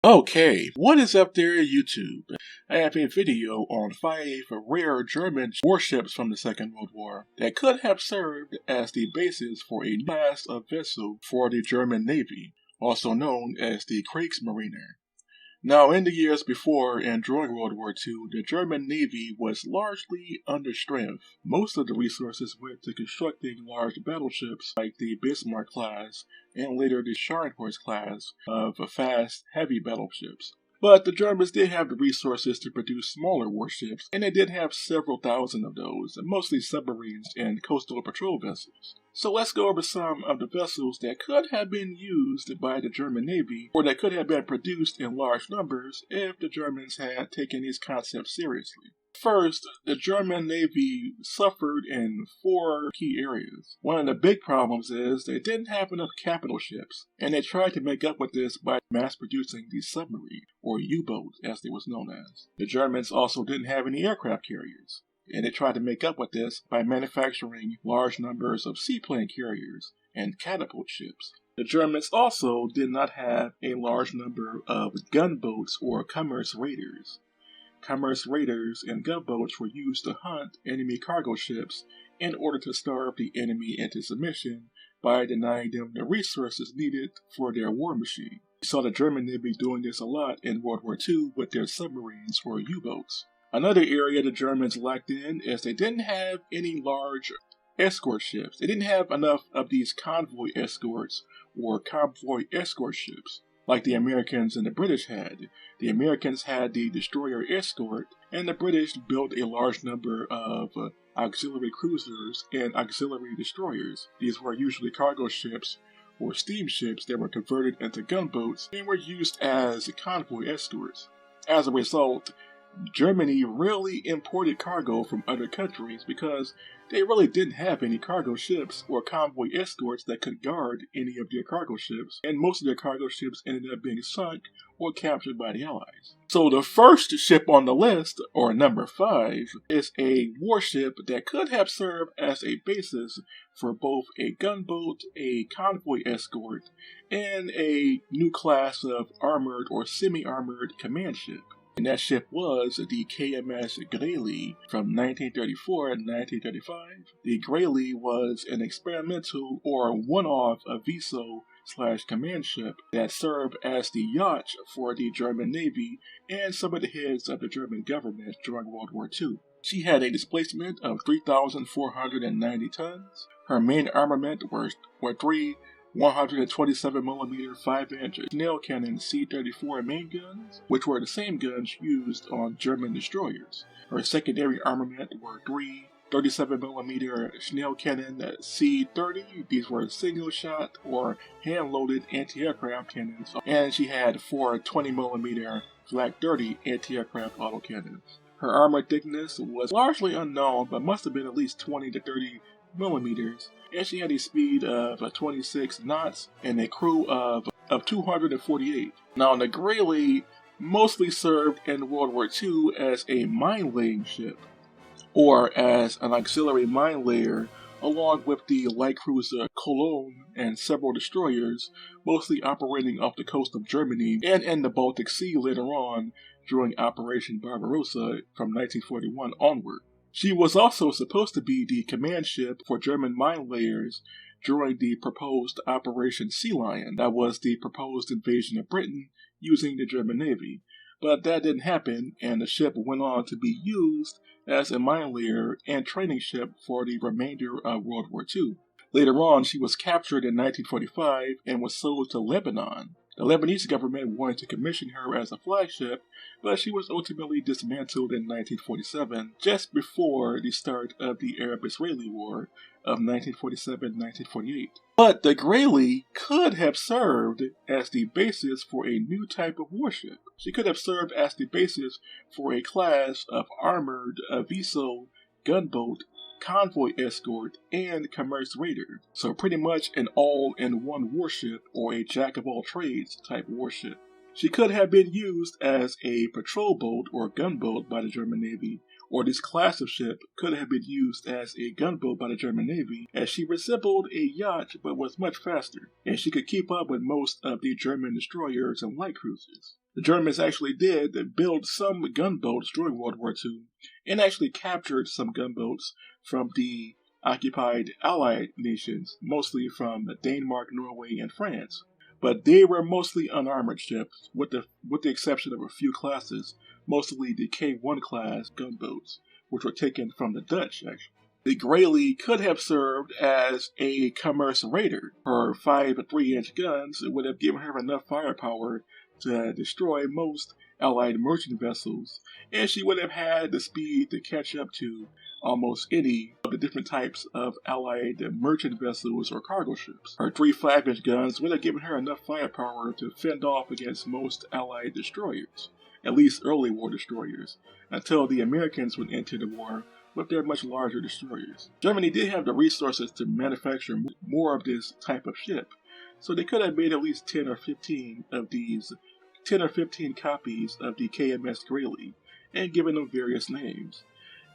Okay, what is up there YouTube? I have a video on 5 rare German warships from the Second World War that could have served as the basis for a class of vessel for the German Navy, also known as the Kriegsmarine. Now, in the years before and during World War II, the German Navy was largely under strength. Most of the resources went to constructing large battleships like the Bismarck class and later the Scharnhorst class of fast, heavy battleships. But the Germans did have the resources to produce smaller warships, and they did have several thousand of those, mostly submarines and coastal patrol vessels. So let's go over some of the vessels that could have been used by the German Navy, or that could have been produced in large numbers if the Germans had taken these concepts seriously. First, the German Navy suffered in 4 key areas. One of the big problems is they didn't have enough capital ships, and they tried to make up with this by mass-producing the submarine, or U-boat as they was known as. The Germans also didn't have any aircraft carriers, and they tried to make up with this by manufacturing large numbers of seaplane carriers and catapult ships. The Germans also did not have a large number of gunboats or commerce raiders. Commerce raiders and gunboats were used to hunt enemy cargo ships in order to starve the enemy into submission by denying them the resources needed for their war machine. We saw the German Navy doing this a lot in World War II with their submarines or U-boats. Another area the Germans lacked in is they didn't have any large escort ships. They didn't have enough of these convoy escorts or convoy escort ships like the Americans and the British had. The Americans had the destroyer escort, and the British built a large number of auxiliary cruisers and auxiliary destroyers. These were usually cargo ships or steamships that were converted into gunboats and were used as convoy escorts. As a result, Germany really imported cargo from other countries because they really didn't have any cargo ships or convoy escorts that could guard any of their cargo ships, and most of their cargo ships ended up being sunk or captured by the Allies. So the first ship on the list, or number 5, is a warship that could have served as a basis for both a gunboat, a convoy escort, and a new class of armored or semi-armored command ship. And that ship was the KMS Greely from 1934 and 1935. The Greely was an experimental or one-off VSO/command ship that served as the yacht for the German Navy and some of the heads of the German government during World War II. She had a displacement of 3,490 tons. Her main armament were 3 127mm 5-inch Schnell cannon C-34 main guns, which were the same guns used on German destroyers. Her secondary armament were 3 37mm Schnell cannon C-30. These were single-shot or hand-loaded anti-aircraft cannons, and she had 4 20mm Flak 30 anti-aircraft autocannons. Her armor thickness was largely unknown, but must have been at least 20 to 30 millimeters, and she had a speed of 26 knots and a crew of 248. Now, the Greely mostly served in World War II as a mine-laying ship, or as an auxiliary mine layer, along with the light cruiser Cologne and several destroyers, mostly operating off the coast of Germany and in the Baltic Sea later on during Operation Barbarossa from 1941 onward. She was also supposed to be the command ship for German mine layers during the proposed Operation Sea Lion. That was the proposed invasion of Britain using the German Navy. But that didn't happen, and the ship went on to be used as a mine layer and training ship for the remainder of World War II. Later on, she was captured in 1945 and was sold to Lebanon. The Lebanese government wanted to commission her as a flagship, but she was ultimately dismantled in 1947, just before the start of the Arab-Israeli War of 1947-1948. But the Greely could have served as the basis for a new type of warship. She could have served as the basis for a class of armored VSO gunboat, convoy escort, and commerce raider. So pretty much an all-in-one warship, or a jack-of-all-trades type warship. She could have been used as a patrol boat or gunboat by the German Navy, or this class of ship could have been used as a gunboat by the German Navy, as she resembled a yacht but was much faster, and she could keep up with most of the German destroyers and light cruisers. The Germans actually did build some gunboats during World War II, and actually captured some gunboats from the occupied Allied nations, mostly from Denmark, Norway, and France. But they were mostly unarmored ships, with the exception of a few classes, mostly the K1 class gunboats, which were taken from the Dutch, actually. The Greely could have served as a commerce raider. Her 5 3-inch guns would have given her enough firepower to destroy most Allied merchant vessels, and she would have had the speed to catch up to almost any of the different types of Allied merchant vessels or cargo ships. Her 3 5-inch guns would have given her enough firepower to fend off against most Allied destroyers, at least early war destroyers, until the Americans would enter the war with their much larger destroyers. Germany did have the resources to manufacture more of this type of ship, so they could have made at least 10 or 15 copies of the KMS Greely and given them various names.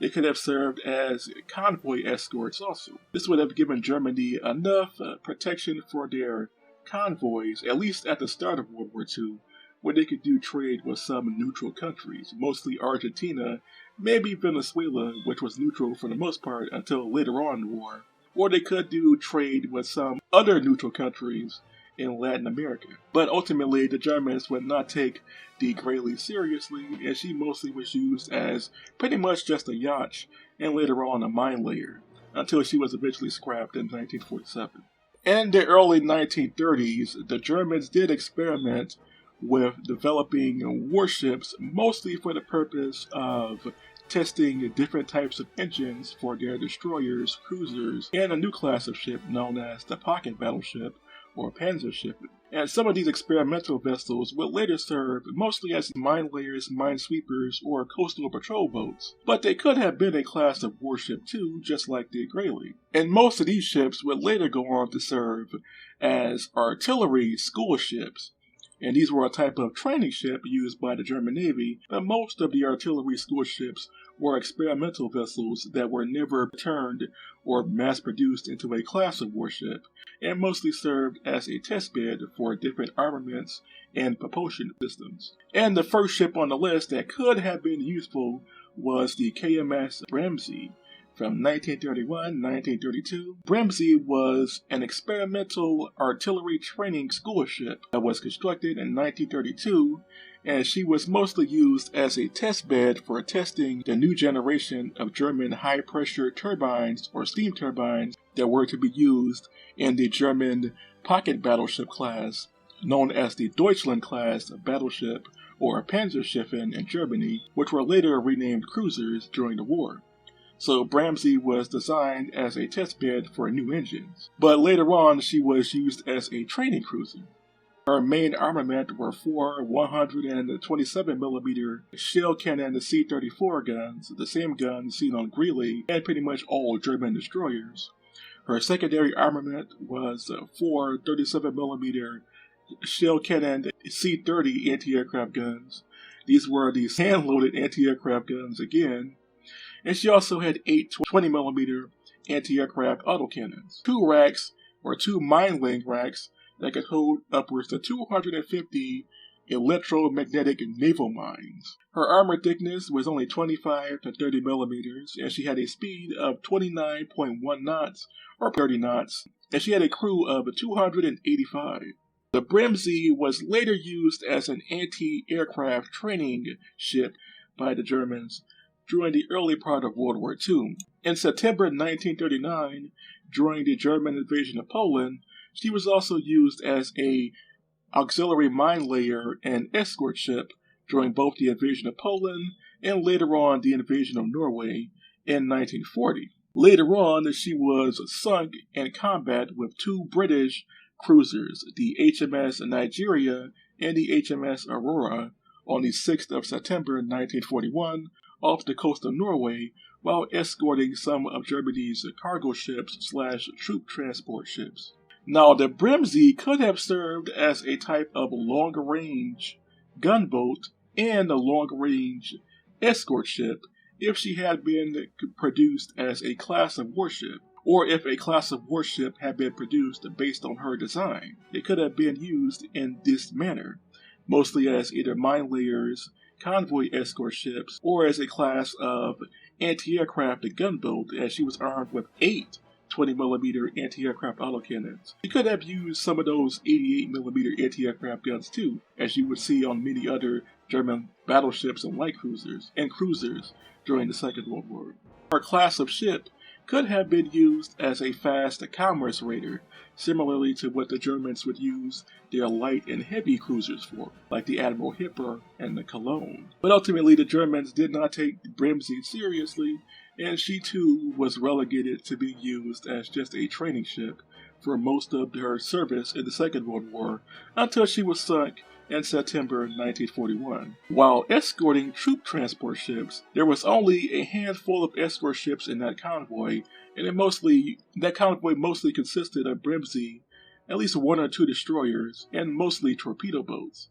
They could have served as convoy escorts also. This would have given Germany enough protection for their convoys, at least at the start of World War II, where they could do trade with some neutral countries, mostly Argentina, maybe Venezuela, which was neutral for the most part until later on in the war. Or they could do trade with some other neutral countries in Latin America. But ultimately, the Germans would not take the Greely seriously, and she mostly was used as pretty much just a yacht and later on a mine layer, until she was eventually scrapped in 1947. In the early 1930s, the Germans did experiment with developing warships, mostly for the purpose of testing different types of engines for their destroyers, cruisers, and a new class of ship known as the pocket battleship or panzer ship. And some of these experimental vessels would later serve mostly as mine layers, minesweepers, or coastal patrol boats. But they could have been a class of warship too, just like the Greely. And most of these ships would later go on to serve as artillery school ships. And these were a type of training ship used by the German Navy, but most of the artillery school ships were experimental vessels that were never turned or mass-produced into a class of warship, and mostly served as a testbed for different armaments and propulsion systems. And the first ship on the list that could have been useful was the KMS Bremsee. From 1931-1932, Bremsee was an experimental artillery training school ship that was constructed in 1932, and she was mostly used as a test bed for testing the new generation of German high-pressure turbines or steam turbines that were to be used in the German pocket battleship class, known as the Deutschland class battleship or Panzerschiffen in Germany, which were later renamed cruisers during the war. So Bremsee was designed as a testbed for new engines, but later on she was used as a training cruiser. Her main armament were 4 127mm shell cannon C-34 guns, the same guns seen on Greely and pretty much all German destroyers. Her secondary armament was 4 37mm shell cannon C-30 anti-aircraft guns. These were the hand-loaded anti-aircraft guns again. And she also had 8 20mm anti-aircraft autocannons, 2 racks or 2 mine-laying racks that could hold upwards to 250 electromagnetic naval mines. Her armor thickness was only 25 to 30 millimeters, and she had a speed of 29.1 knots or 30 knots, and she had a crew of 285. The Bremsee was later used as an anti-aircraft training ship by the Germans during the early part of World War II. In September 1939, during the German invasion of Poland, she was also used as an auxiliary mine layer and escort ship during both the invasion of Poland and later on the invasion of Norway in 1940. Later on, she was sunk in combat with 2 British cruisers, the HMS Nigeria and the HMS Aurora, on the 6th of September 1941, off the coast of Norway, while escorting some of Germany's cargo ships / troop transport ships. Now, the Bremsee could have served as a type of long-range gunboat and a long-range escort ship, if she had been produced as a class of warship, or if a class of warship had been produced based on her design. They could have been used in this manner, mostly as either mine layers, convoy escort ships, or as a class of anti-aircraft gunboat, as she was armed with 8 20mm anti-aircraft autocannons. She could have used some of those 88mm anti-aircraft guns too, as you would see on many other German battleships and light cruisers and cruisers during the Second World War. Her class of ship could have been used as a fast commerce raider, similarly to what the Germans would use their light and heavy cruisers for, like the Admiral Hipper and the Cologne. But ultimately, the Germans did not take Bremsee seriously, and she too was relegated to be used as just a training ship for most of her service in the Second World War, until she was sunk in September 1941. While escorting troop transport ships, there was only a handful of escort ships in that convoy, and that convoy mostly consisted of Bremsee, at least 1 or 2 destroyers, and mostly torpedo boats,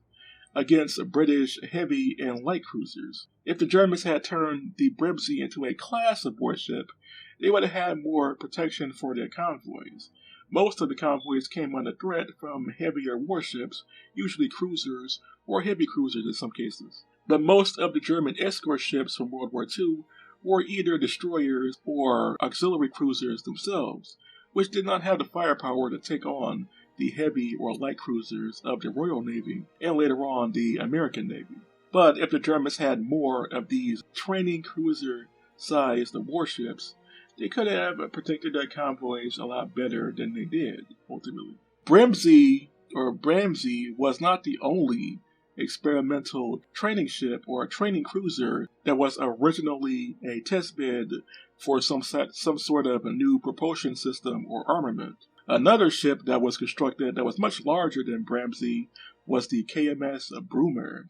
against British heavy and light cruisers. If the Germans had turned the Bremsee into a class of warship, they would have had more protection for their convoys. Most of the convoys came under threat from heavier warships, usually cruisers or heavy cruisers in some cases. But most of the German escort ships from World War II were either destroyers or auxiliary cruisers themselves, which did not have the firepower to take on the heavy or light cruisers of the Royal Navy and later on the American Navy. But if the Germans had more of these training cruiser-sized warships, they could have protected their convoys a lot better than they did, ultimately. Bremsee was not the only experimental training ship or training cruiser that was originally a testbed for some sort of a new propulsion system or armament. Another ship that was constructed that was much larger than Bremsee was the KMS Brummer,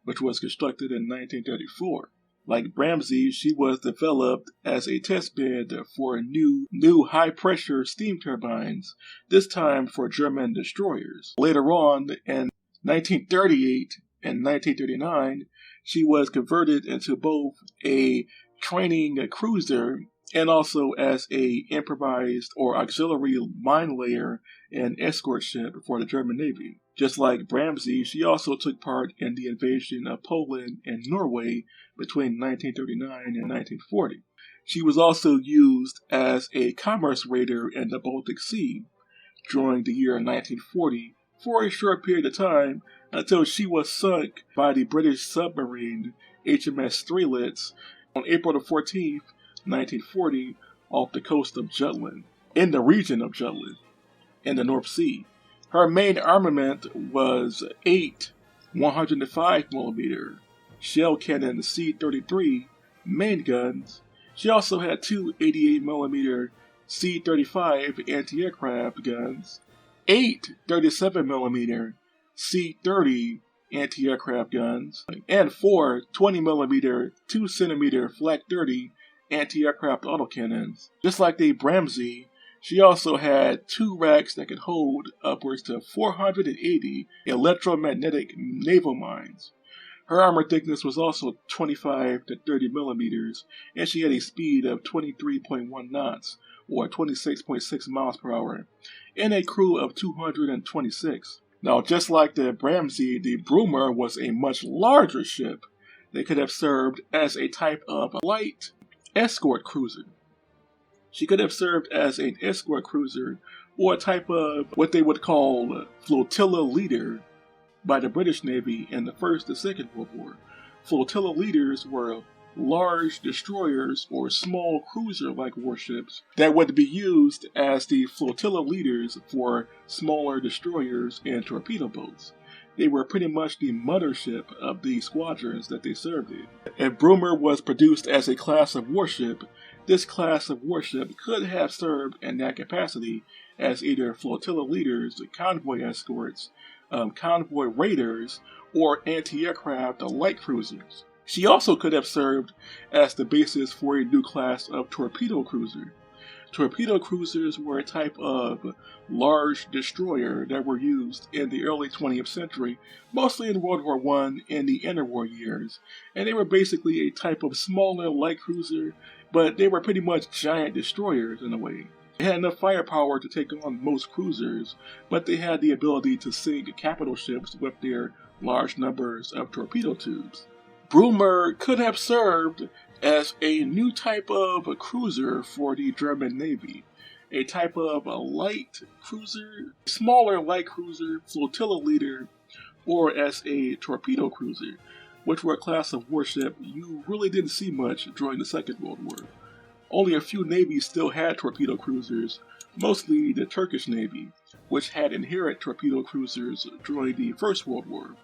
which was constructed in 1934. Like Bremsee, she was developed as a testbed for new high-pressure steam turbines, this time for German destroyers. Later on, in 1938 and 1939, she was converted into both a training cruiser and also as a improvised or auxiliary mine layer and escort ship for the German Navy. Just like Bremsee, she also took part in the invasion of Poland and Norway between 1939 and 1940. She was also used as a commerce raider in the Baltic Sea during the year 1940 for a short period of time until she was sunk by the British submarine HMS Strelitz on April 14, 1940, off the coast of Jutland, in the region of Jutland, in the North Sea. Her main armament was 8 105mm shell cannon C-33 main guns. She also had 2 88mm C-35 anti-aircraft guns, 8 37mm C-30 anti-aircraft guns, and 4 20mm 2cm Flak 30 anti-aircraft autocannons. Just like the Bremsee, she also had 2 racks that could hold upwards to 480 electromagnetic naval mines. Her armor thickness was also 25 to 30mm, and she had a speed of 23.1 knots, or 26.6 miles per hour, and a crew of 226. Now, just like the Bremsee, the Brummer was a much larger ship that could have served as a type of light escort cruiser. She could have served as an escort cruiser or a type of what they would call flotilla leader by the British Navy in the First and Second World War. Flotilla leaders were large destroyers or small cruiser-like warships that would be used as the flotilla leaders for smaller destroyers and torpedo boats. They were pretty much the mothership of the squadrons that they served in. If Brummer was produced as a class of warship, this class of warship could have served in that capacity as either flotilla leaders, convoy escorts, convoy raiders, or anti-aircraft light cruisers. She also could have served as the basis for a new class of torpedo cruiser. Torpedo cruisers were a type of large destroyer that were used in the early 20th century, mostly in World War I and the interwar years, and they were basically a type of smaller light cruiser, but they were pretty much giant destroyers in a way. They had enough firepower to take on most cruisers, but they had the ability to sink capital ships with their large numbers of torpedo tubes. Brummer could have served as a new type of cruiser for the German Navy, a type of a light cruiser, smaller light cruiser, flotilla leader, or as a torpedo cruiser, which were a class of warship you really didn't see much during the Second World War. Only a few navies still had torpedo cruisers, mostly the Turkish Navy, which had inherent torpedo cruisers during the First World War.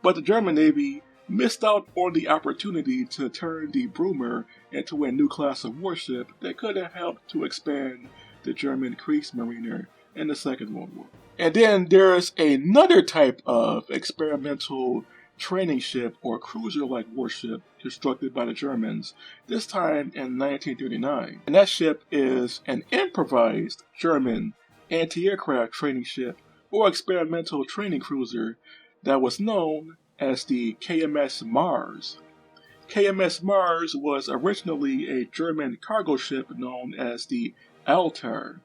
But the German Navy missed out on the opportunity to turn the Brummer into a new class of warship that could have helped to expand the German Kriegsmarine in the Second World War. And then there's another type of experimental training ship or cruiser-like warship constructed by the Germans, this time in 1939. And that ship is an improvised German anti-aircraft training ship or experimental training cruiser that was known as the KMS Mars. KMS Mars was originally a German cargo ship known as the Altair.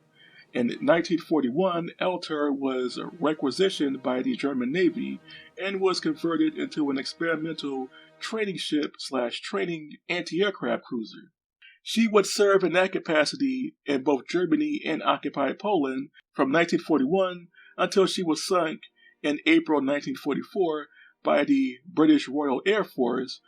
In 1941, Altair was requisitioned by the German Navy and was converted into an experimental training ship / training anti-aircraft cruiser. She would serve in that capacity in both Germany and occupied Poland from 1941 until she was sunk in April 1944 by the British Royal Air Force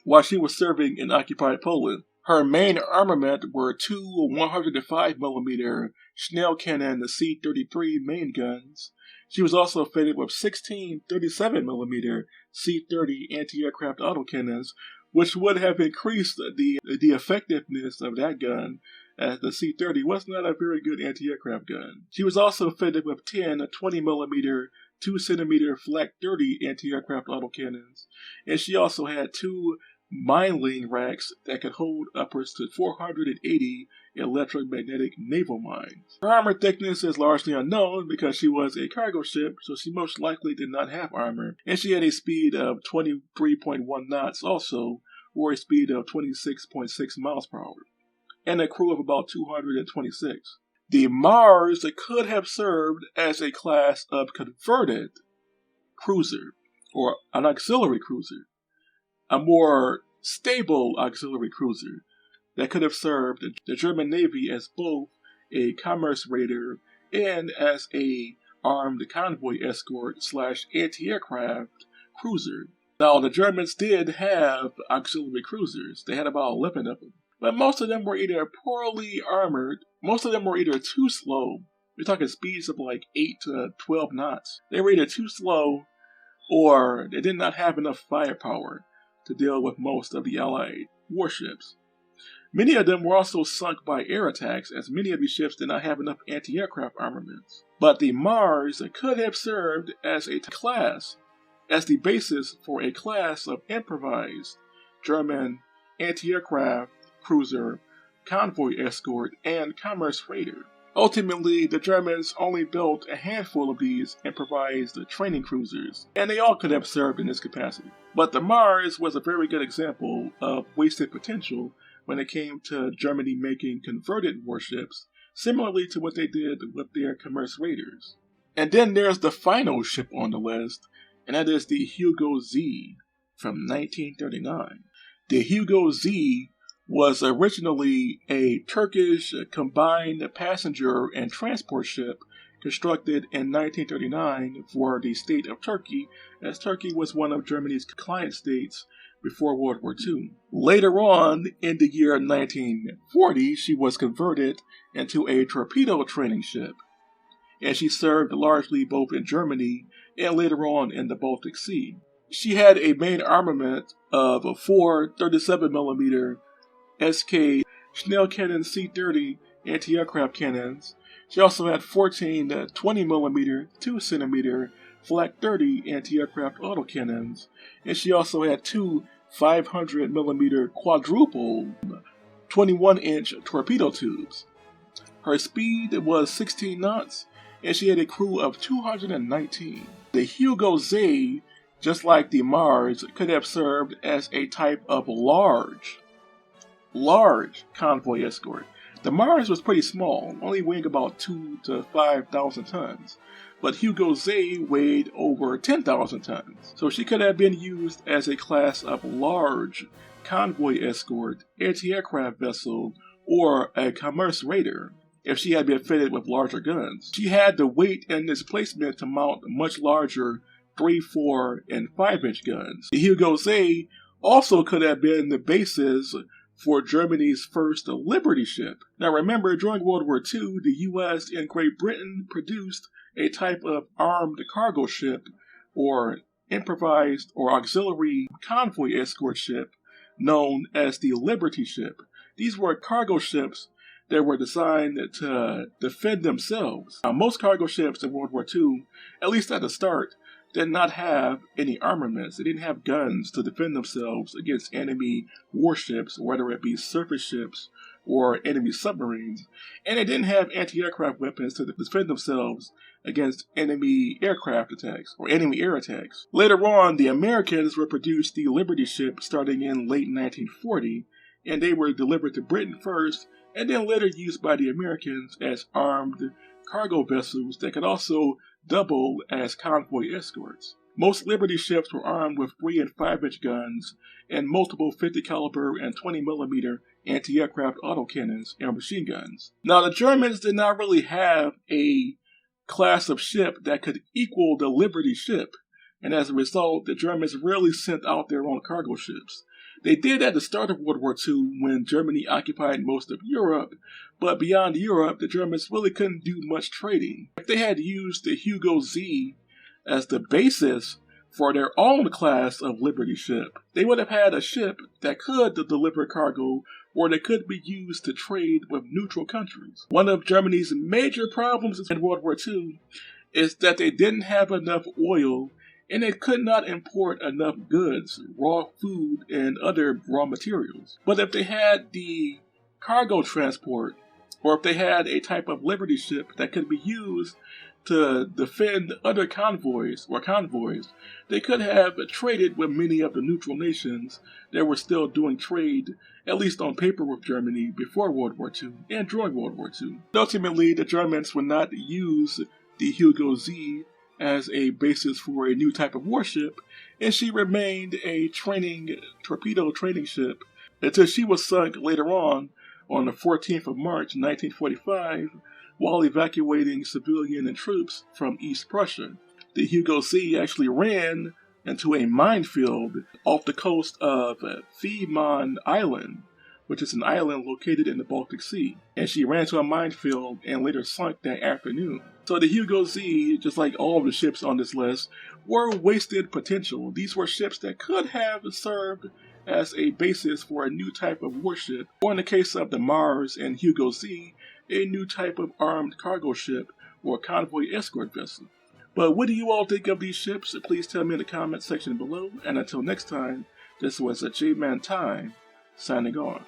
while she was serving in occupied Poland. Her main armament were two 105mm Schnellkannon C-33 main guns. She was also fitted with 16 37mm C-30 anti-aircraft autocannons, which would have increased the effectiveness of that gun, as the C-30 was not a very good anti-aircraft gun. She was also fitted with 10 20mm 2cm Flak 30 anti-aircraft autocannons, and she also had two mine-laying racks that could hold upwards to 480 electromagnetic naval mines. Her armor thickness is largely unknown because she was a cargo ship, so she most likely did not have armor, and she had a speed of 23.1 knots also, or a speed of 26.6 miles per hour, and a crew of about 226. The Mars could have served as a class of converted cruiser, or an auxiliary cruiser, a more stable auxiliary cruiser that could have served the German Navy as both a commerce raider and as a armed convoy escort / anti-aircraft cruiser. Now, the Germans did have auxiliary cruisers. They had about 11 of them. But most of them were either poorly armored, most of them were either too slow. We're talking speeds of like 8 to 12 knots. They were either too slow or they did not have enough firepower to deal with most of the Allied warships. Many of them were also sunk by air attacks, as many of these ships did not have enough anti-aircraft armaments. But the Mars could have served as a class, as the basis for a class of improvised German anti-aircraft cruiser, convoy escort, and commerce raider. Ultimately, the Germans only built a handful of these improvised training cruisers, and they all could have served in this capacity. But the Mars was a very good example of wasted potential when it came to Germany making converted warships, similarly to what they did with their commerce raiders. And then there's the final ship on the list, and that is the Hugo Z from 1939. The Hugo Z was originally a Turkish combined passenger and transport ship constructed in 1939 for the state of Turkey, as Turkey was one of Germany's client states before World War II. Later on, in the year 1940, she was converted into a torpedo training ship, and she served largely both in Germany and later on in the Baltic Sea. She had a main armament of 4 37mm SK Schnellkannon C-30 anti-aircraft cannons. She also had 14 20mm 2cm Flak 30 anti-aircraft autocannons, and she also had two 500mm quadruple 21-inch torpedo tubes. Her speed was 16 knots, and she had a crew of 219. The Hugo Z, just like the Mars, could have served as a type of large convoy escort. The Mars was pretty small, only weighing about 2,000 to 5,000 tons, but Hugo Z weighed over 10,000 tons, so she could have been used as a class of large convoy escort, anti-aircraft vessel, or a commerce raider if she had been fitted with larger guns. She had the weight and displacement to mount much larger 3, 4, and 5-inch guns. The Hugo Z also could have been the basis for Germany's first Liberty ship. Now remember, during World War II, the US and Great Britain produced a type of armed cargo ship, or improvised or auxiliary convoy escort ship, known as the Liberty ship. These were cargo ships that were designed to defend themselves. Most cargo ships in World War II, at least at the start, did not have any armaments. They didn't have guns to defend themselves against enemy warships, whether it be surface ships or enemy submarines. And they didn't have anti-aircraft weapons to defend themselves against enemy aircraft attacks or enemy air attacks. Later on, the Americans would produce the Liberty ship starting in late 1940, and they were delivered to Britain first, and then later used by the Americans as armed cargo vessels that could also double as convoy escorts. Most Liberty ships were armed with 3 and 5-inch guns and multiple 50 caliber and 20 millimeter anti-aircraft autocannons and machine guns. Now the Germans did not really have a class of ship that could equal the Liberty ship, and as a result, the Germans rarely sent out their own cargo ships. They did at the start of World War II when Germany occupied most of Europe, but beyond Europe, the Germans really couldn't do much trading. If they had used the Hugo Z as the basis for their own class of Liberty ship, they would have had a ship that could deliver cargo or that could be used to trade with neutral countries. One of Germany's major problems in World War II is that they didn't have enough oil and they could not import enough goods, raw food, and other raw materials. But if they had the cargo transport, or if they had a type of Liberty ship that could be used to defend other convoys, they could have traded with many of the neutral nations that were still doing trade, at least on paper, with Germany before World War II and during World War II. Ultimately, the Germans would not use the Hugo Z as a basis for a new type of warship, and she remained a torpedo training ship until she was sunk later on the 14th of March 1945 while evacuating civilian and troops from East Prussia. The Hugo Z actually ran into a minefield off the coast of Fehmarn Island, which is an island located in the Baltic Sea, and she ran to a minefield and later sunk that afternoon. So the Hugo Z, just like all of the ships on this list, were wasted potential. These were ships that could have served as a basis for a new type of warship, or in the case of the Mars and Hugo Z, a new type of armed cargo ship or convoy escort vessel. But what do you all think of these ships? Please tell me in the comment section below, and until next time, this was a J-Man Time, signing off.